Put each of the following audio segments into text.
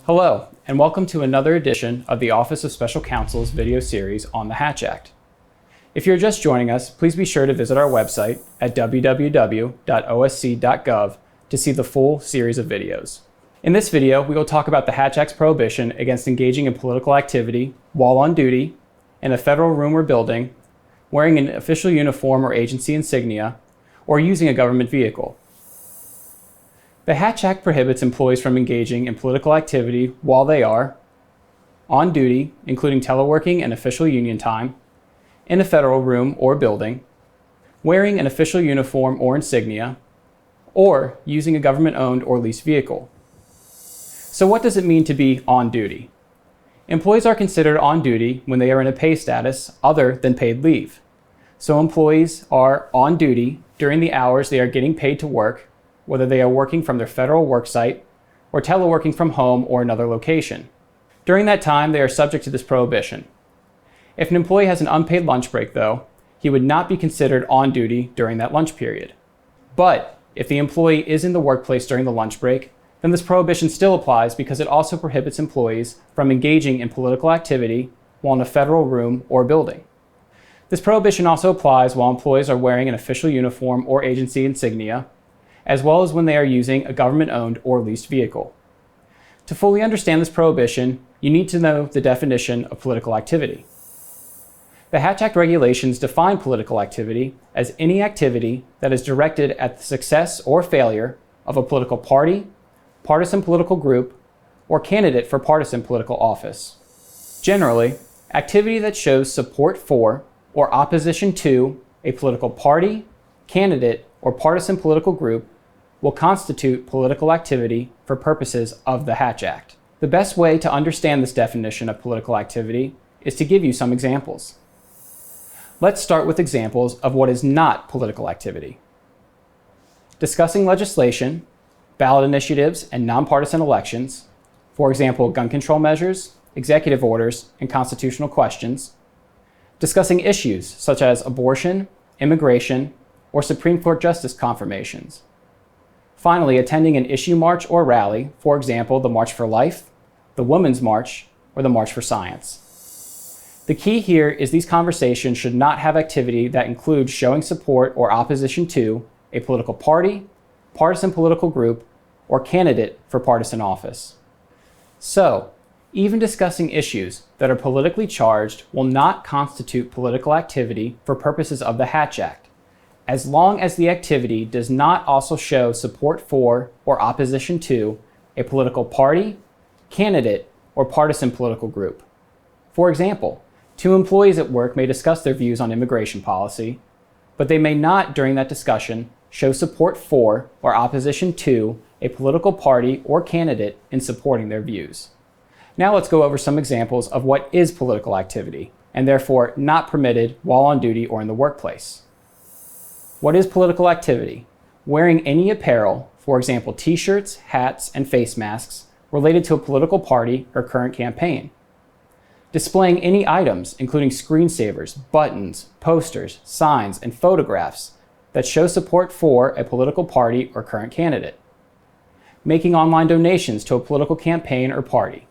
Hello, and welcome to another edition of the Office of Special Counsel's video series on the Hatch Act. If you're just joining us, please be sure to visit our website at www.osc.gov to see the full series of videos. In this video, we will talk about the Hatch Act's prohibition against engaging in political activity while on duty, in a federal room or building, wearing an official uniform or agency insignia, or using a government vehicle. The Hatch Act prohibits employees from engaging in political activity while they are on duty, including teleworking and official union time, in a federal room or building, wearing an official uniform or insignia, or using a government-owned or leased vehicle. So what does it mean to be on duty? Employees are considered on duty when they are in a pay status other than paid leave. So employees are on duty during the hours they are getting paid to work, whether they are working from their federal work site or teleworking from home or another location. During that time, they are subject to this prohibition. If an employee has an unpaid lunch break, though, he would not be considered on duty during that lunch period. But if the employee is in the workplace during the lunch break, then this prohibition still applies because it also prohibits employees from engaging in political activity while in a federal room or building. This prohibition also applies while employees are wearing an official uniform or agency insignia, as well as when they are using a government-owned or leased vehicle. To fully understand this prohibition, you need to know the definition of political activity. The Hatch Act regulations define political activity as any activity that is directed at the success or failure of a political party, partisan political group, or candidate for partisan political office. Generally, activity that shows support for or opposition to a political party, candidate, or partisan political group will constitute political activity for purposes of the Hatch Act. The best way to understand this definition of political activity is to give you some examples. Let's start with examples of what is not political activity. Discussing legislation, ballot initiatives, and nonpartisan elections, for example, gun control measures, executive orders, and constitutional questions. Discussing issues such as abortion, immigration, or Supreme Court justice confirmations. Finally, attending an issue march or rally, for example, the March for Life, the Women's March, or the March for Science. The key here is these conversations should not have activity that includes showing support or opposition to a political party, partisan political group, or candidate for partisan office. So, even discussing issues that are politically charged will not constitute political activity for purposes of the Hatch Act, as long as the activity does not also show support for or opposition to a political party, candidate, or partisan political group. For example, two employees at work may discuss their views on immigration policy, but they may not, during that discussion, show support for or opposition to a political party or candidate in supporting their views. Now let's go over some examples of what is political activity, and therefore not permitted while on duty or in the workplace. What is political activity? Wearing any apparel, for example, t-shirts, hats, and face masks, related to a political party or current campaign. Displaying any items, including screensavers, buttons, posters, signs, and photographs that show support for a political party or current candidate. Making online donations to a political campaign or party.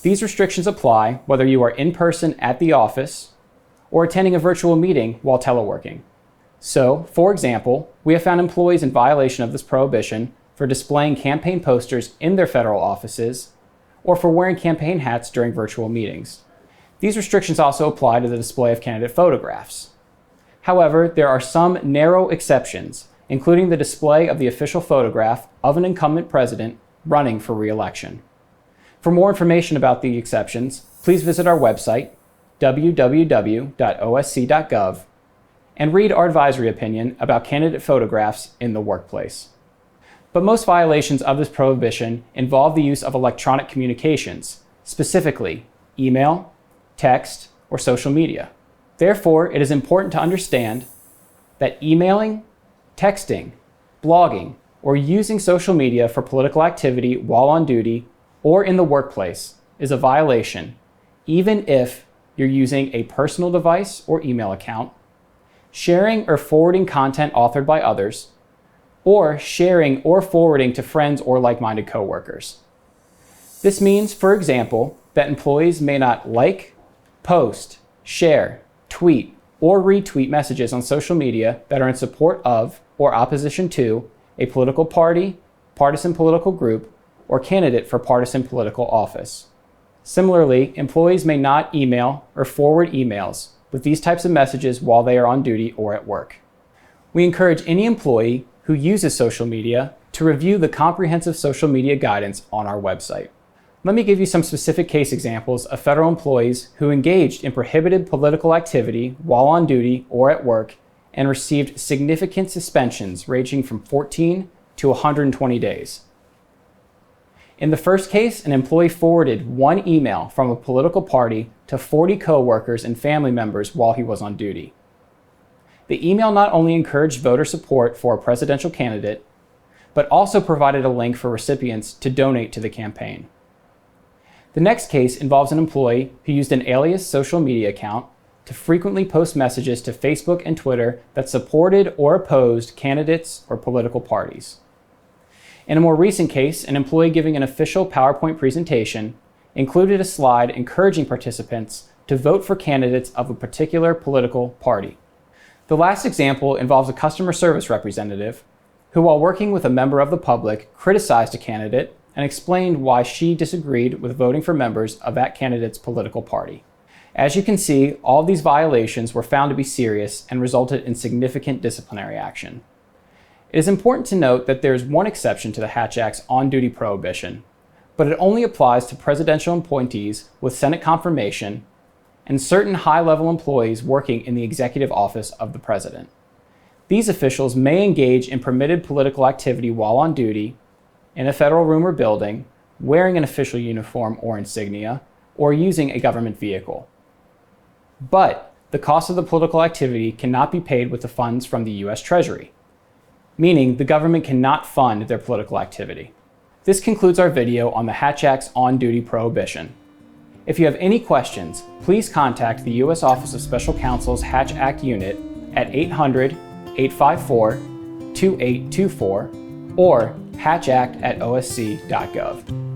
These restrictions apply whether you are in person at the office or attending a virtual meeting while teleworking. So, for example, we have found employees in violation of this prohibition for displaying campaign posters in their federal offices or for wearing campaign hats during virtual meetings. These restrictions also apply to the display of candidate photographs. However, there are some narrow exceptions, including the display of the official photograph of an incumbent president running for re-election. For more information about the exceptions, please visit our website, www.osc.gov, and read our advisory opinion about candidate photographs in the workplace. But most violations of this prohibition involve the use of electronic communications, specifically email, text, or social media. Therefore, it is important to understand that emailing, texting, blogging, or using social media for political activity while on duty or in the workplace is a violation, even if you're using a personal device or email account, sharing or forwarding content authored by others, or sharing or forwarding to friends or like-minded coworkers. This means, for example, that employees may not like, post, share, tweet, or retweet messages on social media that are in support of or opposition to a political party, partisan political group, or candidate for partisan political office. Similarly, employees may not email or forward emails with these types of messages while they are on duty or at work. We encourage any employee who uses social media to review the comprehensive social media guidance on our website. Let me give you some specific case examples of federal employees who engaged in prohibited political activity while on duty or at work and received significant suspensions ranging from 14 to 120 days. In the first case, an employee forwarded one email from a political party to 40 coworkers and family members while he was on duty. The email not only encouraged voter support for a presidential candidate, but also provided a link for recipients to donate to the campaign. The next case involves an employee who used an alias social media account to frequently post messages to Facebook and Twitter that supported or opposed candidates or political parties. In a more recent case, an employee giving an official PowerPoint presentation included a slide encouraging participants to vote for candidates of a particular political party. The last example involves a customer service representative who, while working with a member of the public, criticized a candidate and explained why she disagreed with voting for members of that candidate's political party. As you can see, all of these violations were found to be serious and resulted in significant disciplinary action. It is important to note that there is one exception to the Hatch Act's on-duty prohibition, but it only applies to presidential appointees with Senate confirmation and certain high-level employees working in the executive office of the president. These officials may engage in permitted political activity while on duty, in a federal room or building, wearing an official uniform or insignia, or using a government vehicle. But the cost of the political activity cannot be paid with the funds from the U.S. Treasury, meaning the government cannot fund their political activity. This concludes our video on the Hatch Act's on-duty prohibition. If you have any questions, please contact the U.S. Office of Special Counsel's Hatch Act Unit at 800-854-2824 or hatchact@osc.gov.